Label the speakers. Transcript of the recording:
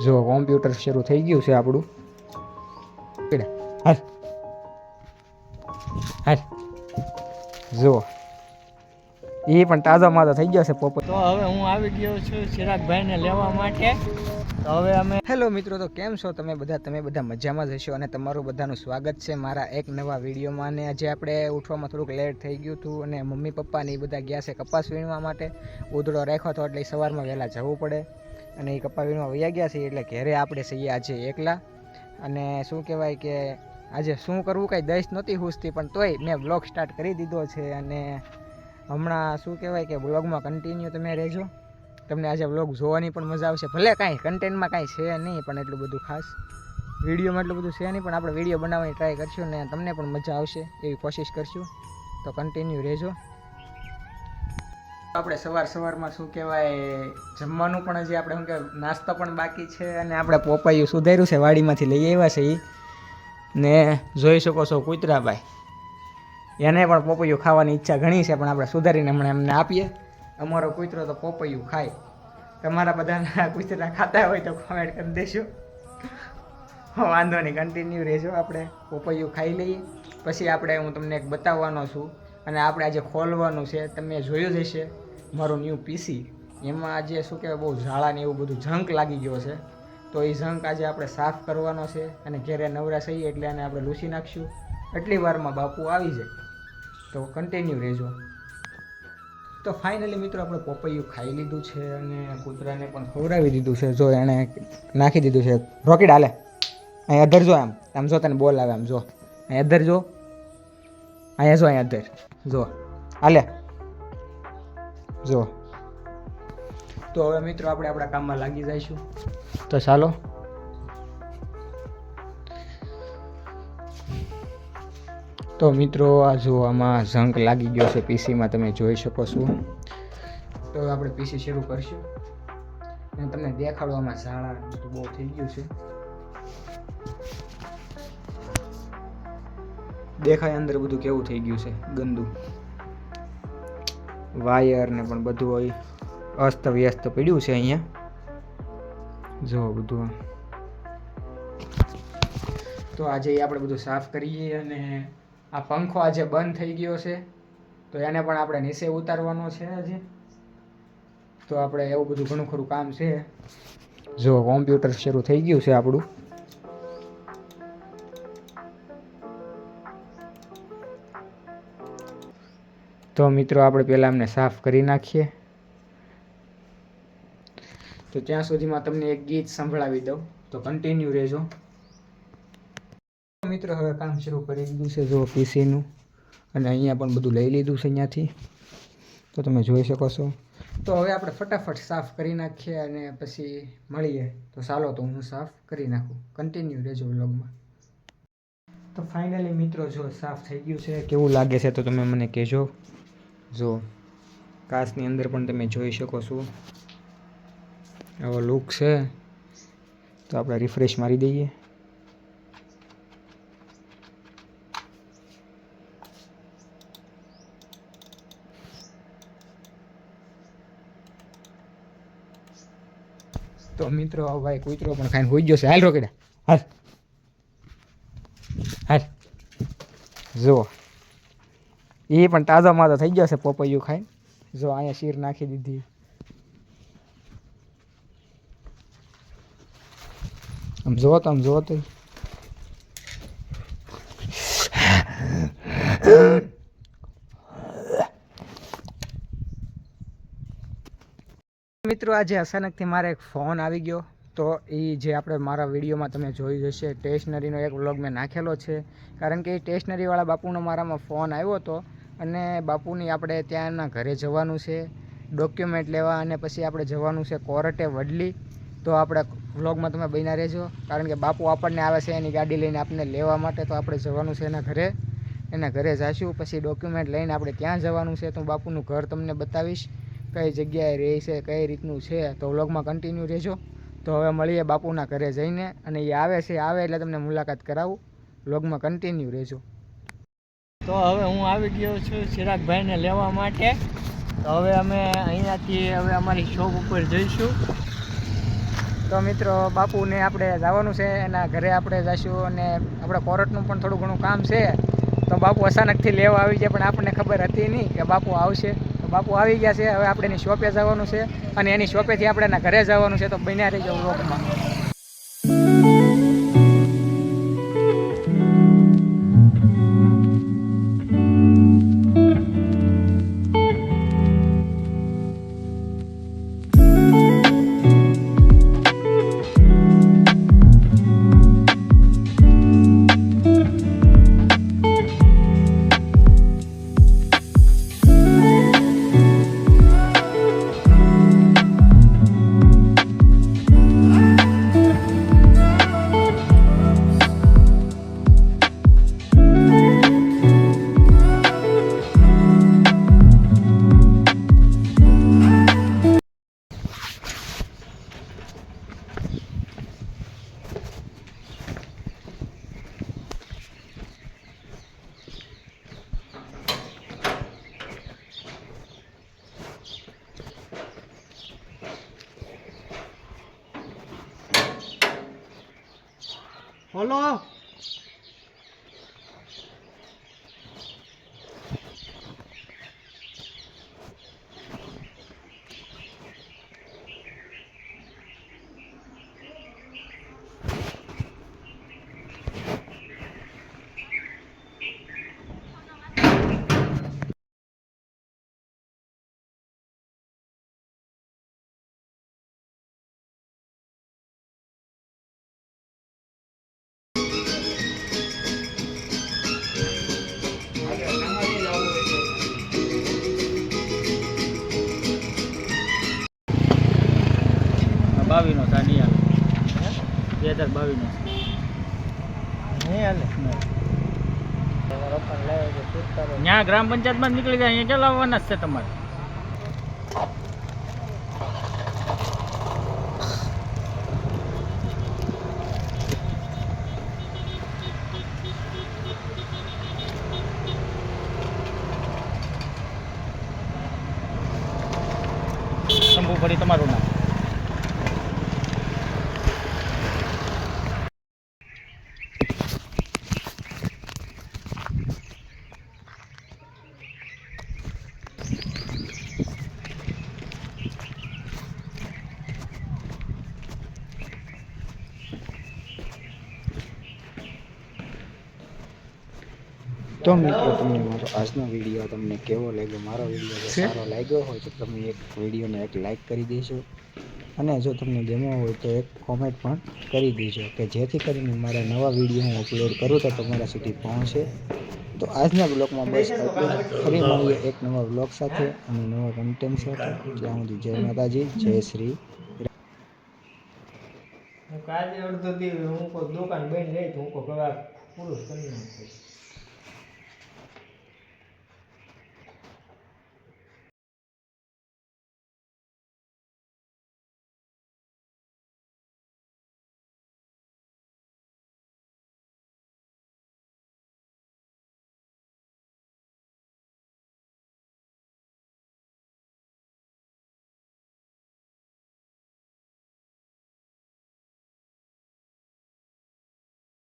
Speaker 1: જો કોમ્પ્યુટર શરૂ થઈ ગયું છે આપણું. હાલ હાલ જો એ પણ તાજો માજો થઈ ગયો છે પોપટ.
Speaker 2: તો હવે હું આવી ગયો છું ચિરાગભાઈને લેવા માટે. તો હવે અમે
Speaker 1: હેલો મિત્રો, તો કેમ છો તમે બધા મજામાં જ હશો અને તમારું બધાનું સ્વાગત છે મારા એક નવા વિડીયોમાં. અને આજે આપણે ઉઠવામાં થોડુંક લેટ થઈ ગયું હતું અને મમ્મી પપ્પા ને એ બધા ગયા છે કપાસ વીણવા માટે. ઉધડો રાખ્યો હતો એટલે સવારમાં વહેલા જવું પડે અને એ કપાસ વીણવા વયા ગયા છે એટલે ઘરે આપણે છીએ આજે એકલા. અને શું કહેવાય કે આજે શું કરવું કાંઈ દઈશ નહોતી હુસતી, પણ તોય મેં બ્લોગ સ્ટાર્ટ કરી દીધો છે. અને હમણાં શું કહેવાય કે બ્લોગમાં કન્ટિન્યુ તમે રહેજો. તમને આજે વ્લોગ જોવાની પણ મજા આવશે. ભલે કાંઈ કન્ટેન્ટમાં કાંઈ છે નહીં, પણ એટલું બધું ખાસ વિડીયોમાં એટલું બધું છે નહીં, પણ આપણે વિડીયો બનાવવાની ટ્રાય કરશું ને તમને પણ મજા આવશે એવી કોશિશ કરશું. તો કન્ટિન્યુ રહેજો. આપણે સવારમાં શું કહેવાય જમવાનું પણ હજી આપણે શું કહેવાય નાસ્તો પણ બાકી છે. અને આપણે પોપાયું સુધાર્યું છે, વાડીમાંથી લઈ આવ્યા છે એ ને જોઈ શકો છો કૂતરાભાઈ, એને પણ પોપૈયું ખાવાની ઈચ્છા ઘણી છે, પણ આપણે સુધારીને હમણાં એમને આપીએ. અમારો કૂતરો તો પોપૈયું ખાય. તમારા બધાના કૂતરા ખાતા હોય તો કોમેન્ટ કરી દેજો. વાંધો નહીં, કન્ટિન્યુ રહેજો. આપણે પોપૈયું ખાઈ લઈએ પછી આપણે હું તમને એક બતાવવાનો છું. અને આપણે આજે ખોલવાનું છે. તમે જોયું જ હશે મારું ન્યૂ પીસી, એમાં આજે શું કહેવાય બહુ ઝાડા ને એવું બધું જંક લાગી ગયો છે. તો એ જંક આજે આપણે સાફ કરવાનો છે અને ઘેરે નવરા થઈએ એટલે આને આપણે લૂછી નાખશું. એટલી વારમાં બાપુ આવી જાય. તો કન્ટિન્યુ રહેજો. તો ફાઇનલી મિત્રો આપણે પોપૈયું ખાઈ લીધું છે અને કૂતરાને પણ ખવડાવી દીધું છે. જો એણે નાખી દીધું છે રોકેટ. હાલે અહીં અધર જો, આમ જો તને બોલ આવે, આમ જો અહીં અધર જો, અહીંયા જો, અહીં અધર જો, હાલે જો. તો હવે મિત્રો આપણે આપણા કામમાં લાગી જઈશું. તો ચાલો. તો મિત્રો આ જો આમાં ઝંક લાગી ગયો છે પીસીમાં, તમે જોઈ શકો છો. તો આપણે પીસી શરૂ કરશું અને તમને દેખાડવામાં ઝાડા બધું બહુ થઈ ગયું છે. દેખાય અંદર બધું કેવું થઈ ગયું છે ગંદુ. વાયર ને પણ બધું હોય અસ્ત વ્યસ્ત પડ્યું છે અહીંયા. જો બધું. તો આજે આપણે બધું સાફ કરીએ. અને આ પંખો આજે બંધ થઈ ગયો છે તો એને પણ આપણે નીચે ઉતારવાનો છે આજે. તો આપણે એવું બધું ઘણું ખરું કામ છે. જો કોમ્પ્યુટર શરૂ થઈ ગયું છે આપણું. તો મિત્રો આપણે પહેલાં અમને સાફ કરી નાખીએ. તો ત્યાં સુધીમાં તમને એક ગીત સંભળાવી દઉં, તો કન્ટિન્યુ રહેજો. મિત્રો હવે કામ શરૂ કરી દીધું છે જો પીસીનું, અને અહીંયા પણ બધું લઈ લીધું છે અહીંયાથી, તો તમે જોઈ શકો છો. તો હવે આપણે ફટાફટ સાફ કરી નાખીએ અને પછી મળીએ. તો ચાલો, તો હું સાફ કરી નાખું. કન્ટિન્યુ રહેજો વ્લોગમાં. તો ફાઇનલી મિત્રો જો સાફ થઈ ગયું છે. કેવું લાગે છે તો તમે મને કહેજો. જો કાચની અંદર પણ તમે જોઈ શકો છો આવો લુક છે. તો આપણે રિફ્રેશ મારી દઈએ. તો મિત્રો ભાઈ કૂતરો પણ ખાઈને હોઈ ગયો છે. હાલ રોકેડા, હાલ હાલ જો એ પણ તાજો માજો થઈ ગયો છે પોપૈયું ખાઈને. જો અહીંયા શીર નાખી દીધી. આમ જોવો તો, આમ જોવો તો મિત્રો આજે અચાનકથી મારે એક ફોન આવી ગયો. તો એ જે આપણે મારા વિડીયોમાં તમે જોઈ જશે સ્ટેશનરીનો એક વ્લોગ મેં નાખેલો છે. કારણ કે એ સ્ટેશનરીવાળા બાપુનો મારામાં ફોન આવ્યો હતો અને બાપુની આપણે ત્યાંના ઘરે જવાનું છે ડોક્યુમેન્ટ લેવા, અને પછી આપણે જવાનું છે કોર્ટે વડલી. તો આપણે વ્લોગમાં તમે બન્યા રહેજો, કારણ કે બાપુ આપણને આવે છે એની ગાડી લઈને આપણને લેવા માટે. તો આપણે જવાનું છે એના ઘરે જઈશું. પછી ડોક્યુમેન્ટ લઈને આપણે ત્યાં જવાનું છે. તો બાપુનું ઘર તમને બતાવીશ કઈ જગ્યાએ રહે છે, કઈ રીતનું છે. તો વ્લોગમાં કન્ટિન્યુ રહેજો. તો હવે મળીએ બાપુના ઘરે જઈને, અને એ આવે એટલે તમને મુલાકાત કરાવું. વ્લોગમાં કન્ટિન્યુ રહેજો.
Speaker 2: તો હવે હું આવી ગયો છું ચિરાગભાઈને લેવા માટે. તો હવે અમે અહીંયાથી હવે અમારી શોપ ઉપર જઈશું.
Speaker 1: તો મિત્રો બાપુને આપણે જવાનું છે, એના ઘરે આપણે જઈશું અને આપણે કોર્ટનું પણ થોડું ઘણું કામ છે. તો બાપુ અચાનકથી લેવા આવી ગયા, પણ આપણને ખબર હતી નહીં કે બાપુ આવશે. તો બાપુ આવી ગયા છે. હવે આપણે એની શોપે જવાનું છે અને એની શોપેથી આપણે એના ઘરે જવાનું છે. તો બન્યા રહીજો વ્લોગમાં.
Speaker 2: બોલો.
Speaker 3: બાવીનો સાનિયા 2022
Speaker 2: નહીં હાલે તમારો પણ લાવે છે છૂટતા રહો.
Speaker 3: ત્યાં ગ્રામ પંચાયતમાં જ નીકળી જાય, અહીંયા ક્યાં લાવવાના જ છે તમારે? શંભુ ફરી તમારું નામ.
Speaker 4: તો મિત્રો તમને મારો આજનો વિડીયો તમને કેવો લાગ્યો? મારો વિડીયો જો સારો લાગ્યો હોય તો તમે એક વિડીયોને એક લાઈક કરી દેશો અને જો તમને ગમ્યો હોય તો એક કોમેન્ટ પણ કરી દેજો કે જેથી કરીને મારા નવા વિડીયો હું અપલોડ કરું તો તમારા સુધી પહોંચે. તો આજના બ્લોગમાં બસ આટલું જ. ફરી મળીએ એક નવા બ્લોગ સાથે અને નવા કન્ટેન્ટ સાથે. ત્યાં સુધી જય માતાજી, જય શ્રી.
Speaker 2: હું કાલે અડધો દી હું કોઈ દુકાન બંધ રહી તો હું કોઈ પૂરું કરી નાખું.